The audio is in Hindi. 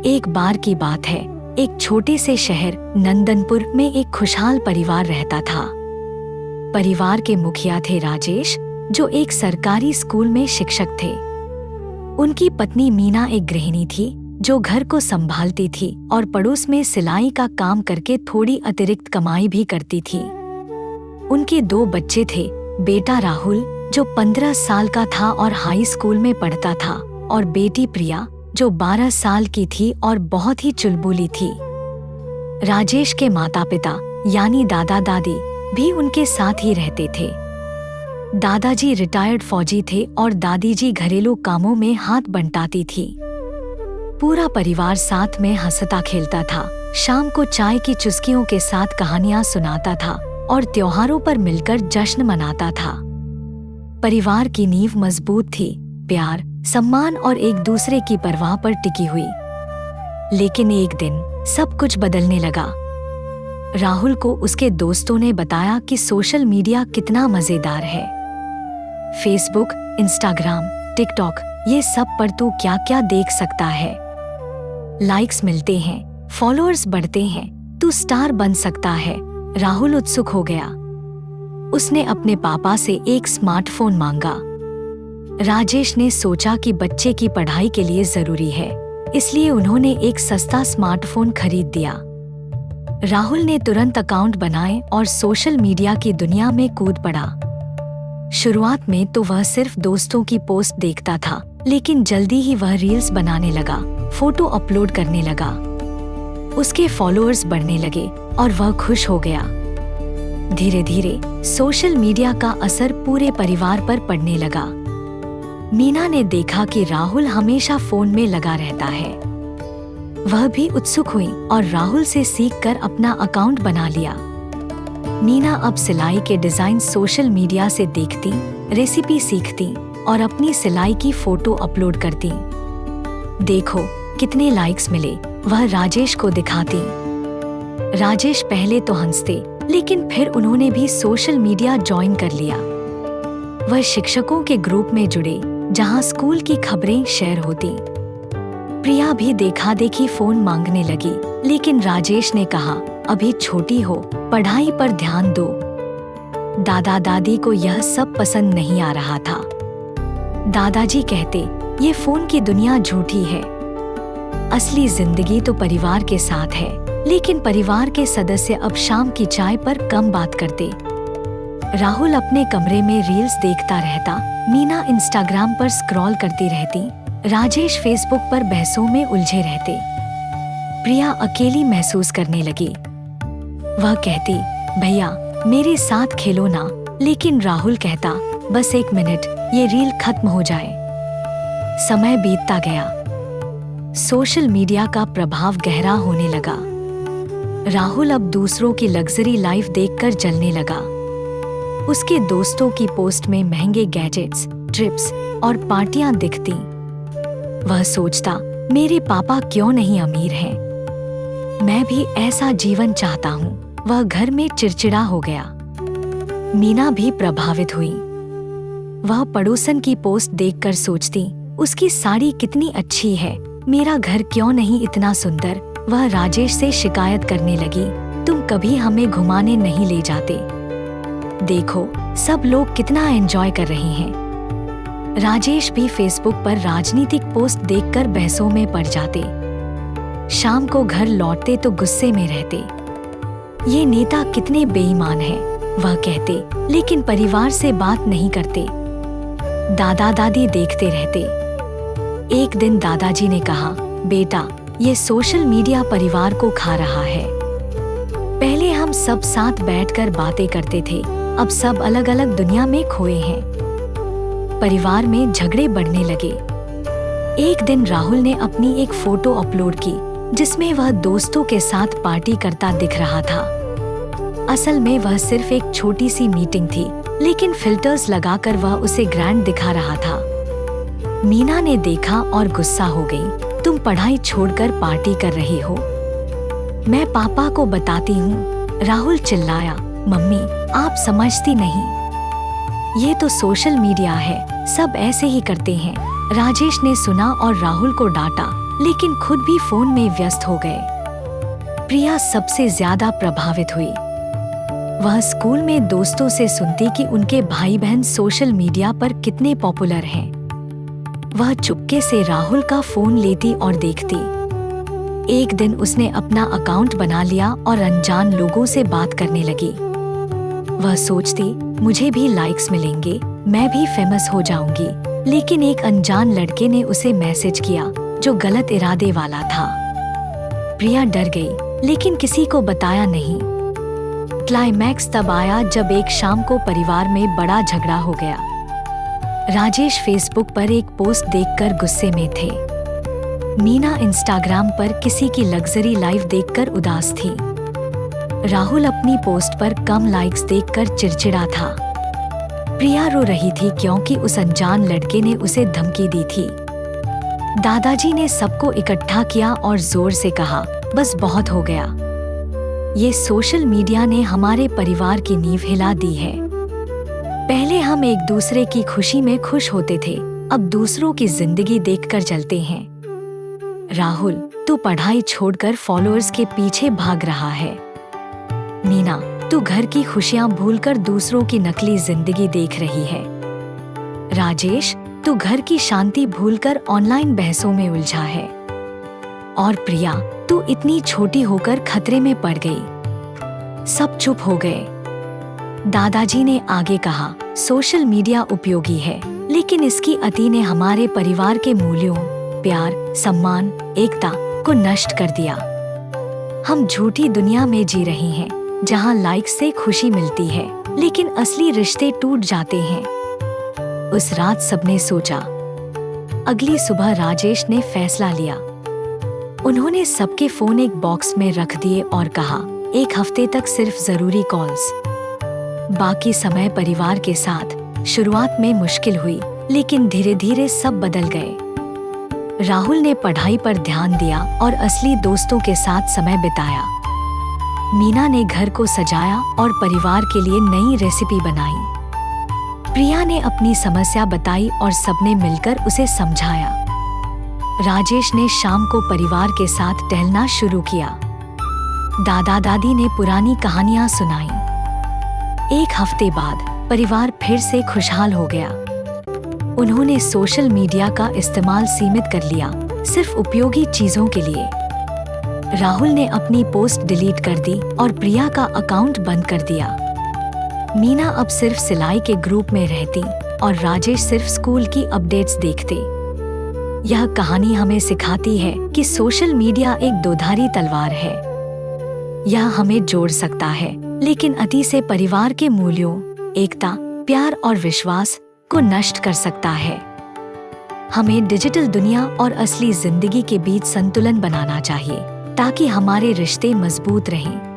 एक बार की बात है, एक छोटे से शहर नंदनपुर में एक खुशहाल परिवार रहता था। परिवार के मुखिया थे राजेश, जो एक सरकारी स्कूल में शिक्षक थे। उनकी पत्नी मीना एक गृहिणी थी, जो घर को संभालती थी और पड़ोस में सिलाई का काम करके थोड़ी अतिरिक्त कमाई भी करती थी। उनके 2 बच्चे थे, बेटा राहुल जो 15 साल का था और हाई स्कूल में पढ़ता था, और बेटी प्रिया जो 12 साल की थी और बहुत ही चुलबुली थी। राजेश के माता पिता यानी दादा दादी भी उनके साथ ही रहते थे। दादाजी रिटायर्ड फौजी थे और दादी जी घरेलू कामों में हाथ बंटाती थी। पूरा परिवार साथ में हंसता खेलता था, शाम को चाय की चुस्कियों के साथ कहानियां सुनाता था और त्योहारों पर मिलकर जश्न मनाता था। परिवार की नींव मजबूत थी, प्यार, सम्मान और एक दूसरे की परवाह पर टिकी हुई। लेकिन एक दिन सब कुछ बदलने लगा। राहुल को उसके दोस्तों ने बताया कि सोशल मीडिया कितना मजेदार है। फेसबुक, इंस्टाग्राम, टिकटॉक, ये सब पर तू क्या क्या देख सकता है। लाइक्स मिलते हैं, फॉलोअर्स बढ़ते हैं, तू स्टार बन सकता है। राहुल उत्सुक हो गया। उसने अपने पापा से एक स्मार्टफोन मांगा। राजेश ने सोचा कि बच्चे की पढ़ाई के लिए जरूरी है, इसलिए उन्होंने एक सस्ता स्मार्टफोन खरीद दिया। राहुल ने तुरंत अकाउंट बनाए और सोशल मीडिया की दुनिया में कूद पड़ा। शुरुआत में तो वह सिर्फ दोस्तों की पोस्ट देखता था, लेकिन जल्दी ही वह रील्स बनाने लगा, फोटो अपलोड करने लगा। उसके फॉलोअर्स बढ़ने लगे और वह खुश हो गया। धीरे धीरे सोशल मीडिया का असर पूरे परिवार पर पड़ने लगा। मीना ने देखा कि राहुल हमेशा फोन में लगा रहता है। वह भी उत्सुक हुई और राहुल से सीखकर अपना अकाउंट बना लिया। मीना अब सिलाई के डिजाइन सोशल मीडिया से देखती, रेसिपी सीखती और अपनी सिलाई की फोटो अपलोड करती। देखो कितने लाइक्स मिले, वह राजेश को दिखाती। राजेश पहले तो हंसते, लेकिन फिर उन्होंने भी सोशल मीडिया ज्वाइन कर लिया। वह शिक्षकों के ग्रुप में जुड़े, जहां स्कूल की खबरें शेयर होती। प्रिया भी देखा देखी फोन मांगने लगी, लेकिन राजेश ने कहा, अभी छोटी हो, पढ़ाई पर ध्यान दो। दादा दादी को यह सब पसंद नहीं आ रहा था। दादाजी कहते, ये फोन की दुनिया झूठी है, असली जिंदगी तो परिवार के साथ है। लेकिन परिवार के सदस्य अब शाम की चाय पर कम बात करते। राहुल अपने कमरे में रील्स देखता रहता, मीना इंस्टाग्राम पर स्क्रॉल करती रहती, राजेश फेसबुक पर बहसों में उलझे रहते। प्रिया अकेली महसूस करने लगी। वह कहती, भैया मेरे साथ खेलो ना, लेकिन राहुल कहता, बस 1 मिनट, ये रील खत्म हो जाए। समय बीतता गया। सोशल मीडिया का प्रभाव गहरा होने लगा। राहुल अब दूसरों की लग्जरी लाइफ देखकर जलने लगा। उसके दोस्तों की पोस्ट में महंगे गैजेट्स, ट्रिप्स और पार्टियां दिखती। वह सोचता, मेरे पापा क्यों नहीं अमीर हैं? मैं भी ऐसा जीवन चाहता हूँ। वह घर में चिड़चिड़ा हो गया। मीना भी प्रभावित हुई। वह पड़ोसन की पोस्ट देखकर सोचती, उसकी साड़ी कितनी अच्छी है, मेरा घर क्यों नहीं इतना सुंदर। वह राजेश से शिकायत करने लगी, तुम कभी हमें घुमाने नहीं ले जाते। देखो सब लोग कितना एंजॉय कर रहे हैं। राजेश भी फेसबुक पर राजनीतिक पोस्ट देखकर बहसों में पड़ जाते। शाम को घर लौटते तो गुस्से में रहते। ये नेता कितने बेईमान हैं, वह कहते, लेकिन परिवार से बात नहीं करते। दादा दादी देखते रहते। एक दिन दादाजी ने कहा, बेटा ये सोशल मीडिया परिवार को खा रहा है। पहले हम सब साथ बैठकर बातें करते थे, अब सब अलग अलग दुनिया में खोए हैं। परिवार में झगड़े बढ़ने लगे। एक दिन राहुल ने अपनी एक फोटो अपलोड की, जिसमें वह दोस्तों के साथ पार्टी करता दिख रहा था। असल में वह सिर्फ एक छोटी सी मीटिंग थी, लेकिन फिल्टर्स लगाकर वह उसे ग्रैंड दिखा रहा था। मीना ने देखा और गुस्सा हो गई, तुम पढ़ाई छोड़कर पार्टी कर रही हो। मैं पापा को बताती हूँ, राहुल चिल्लाया। मम्मी आप समझती नहीं, ये तो सोशल मीडिया है, सब ऐसे ही करते हैं। राजेश ने सुना और राहुल को डांटा, लेकिन खुद भी फोन में व्यस्त हो गए। प्रिया सबसे ज्यादा प्रभावित हुई। वह स्कूल में दोस्तों से सुनती कि उनके भाई बहन सोशल मीडिया पर कितने पॉपुलर हैं। वह चुपके से राहुल का फोन लेती और देखती। एक दिन उसने अपना अकाउंट बना लिया और अनजान लोगों से बात करने लगी। वह सोचती, मुझे भी लाइक्स मिलेंगे, मैं भी फेमस हो जाऊंगी। लेकिन एक अनजान लड़के ने उसे मैसेज किया जो गलत इरादे वाला था। प्रिया डर गई, लेकिन किसी को बताया नहीं। क्लाइमैक्स तब आया जब एक शाम को परिवार में बड़ा झगड़ा हो गया। राजेश फेसबुक पर एक पोस्ट देखकर गुस्से में थे। मीना इंस्टाग्राम पर किसी की लग्जरी लाइफ देखकर उदास थी। राहुल अपनी पोस्ट पर कम लाइक्स देखकर चिड़चिड़ा था। प्रिया रो रही थी क्योंकि उस अनजान लड़के ने उसे धमकी दी थी। दादाजी ने सबको इकट्ठा किया और जोर से कहा, बस बहुत हो गया। ये सोशल मीडिया ने हमारे परिवार की नींव हिला दी है। पहले हम एक दूसरे की खुशी में खुश होते थे, अब दूसरों की जिंदगी देखकर जलते हैं। राहुल, तू पढ़ाई छोड़कर फॉलोअर्स के पीछे भाग रहा है। मीना, तू घर की खुशियां भूलकर दूसरों की नकली जिंदगी देख रही है। राजेश, तू घर की शांति भूलकर ऑनलाइन बहसों में उलझा है। और प्रिया, तू इतनी छोटी होकर खतरे में पड़ गई। सब चुप हो गए। दादाजी ने आगे कहा, सोशल मीडिया उपयोगी है, लेकिन इसकी अति ने हमारे परिवार के मूल्यों, प्यार, सम्मान, एकता को नष्ट कर दिया। हम झूठी दुनिया में जी रहे हैं, जहां लाइक से खुशी मिलती है, लेकिन असली रिश्ते टूट जाते हैं। उस रात सबने सोचा। अगली सुबह राजेश ने फैसला लिया। उन्होंने सबके फोन एक बॉक्स में रख दिए और कहा, एक हफ्ते तक सिर्फ जरूरी कॉल्स, बाकी समय परिवार के साथ। शुरुआत में मुश्किल हुई, लेकिन धीरे धीरे सब बदल गए। राहुल ने पढ़ाई पर ध्यान दिया और असली दोस्तों के साथ समय बिताया। मीना ने घर को सजाया और परिवार के लिए नई रेसिपी बनाई। प्रिया ने अपनी समस्या बताई और सबने मिलकर उसे समझाया। राजेश ने शाम को परिवार के साथ टहलना शुरू किया। दादा दादी ने पुरानी कहानियां सुनाई। एक हफ्ते बाद परिवार फिर से खुशहाल हो गया। उन्होंने सोशल मीडिया का इस्तेमाल सीमित कर लिया, सिर्फ उपयोगी चीजों के लिए। राहुल ने अपनी पोस्ट डिलीट कर दी और प्रिया का अकाउंट बंद कर दिया। मीना अब सिर्फ सिलाई के ग्रुप में रहती और राजेश सिर्फ स्कूल की अपडेट्स देखते। यह कहानी हमें सिखाती है कि सोशल मीडिया एक दोधारी तलवार है। यह हमें जोड़ सकता है, लेकिन अति से परिवार के मूल्यों, एकता, प्यार और विश्वास को नष्ट कर सकता है। हमें डिजिटल दुनिया और असली जिंदगी के बीच संतुलन बनाना चाहिए, ताकि हमारे रिश्ते मजबूत रहें।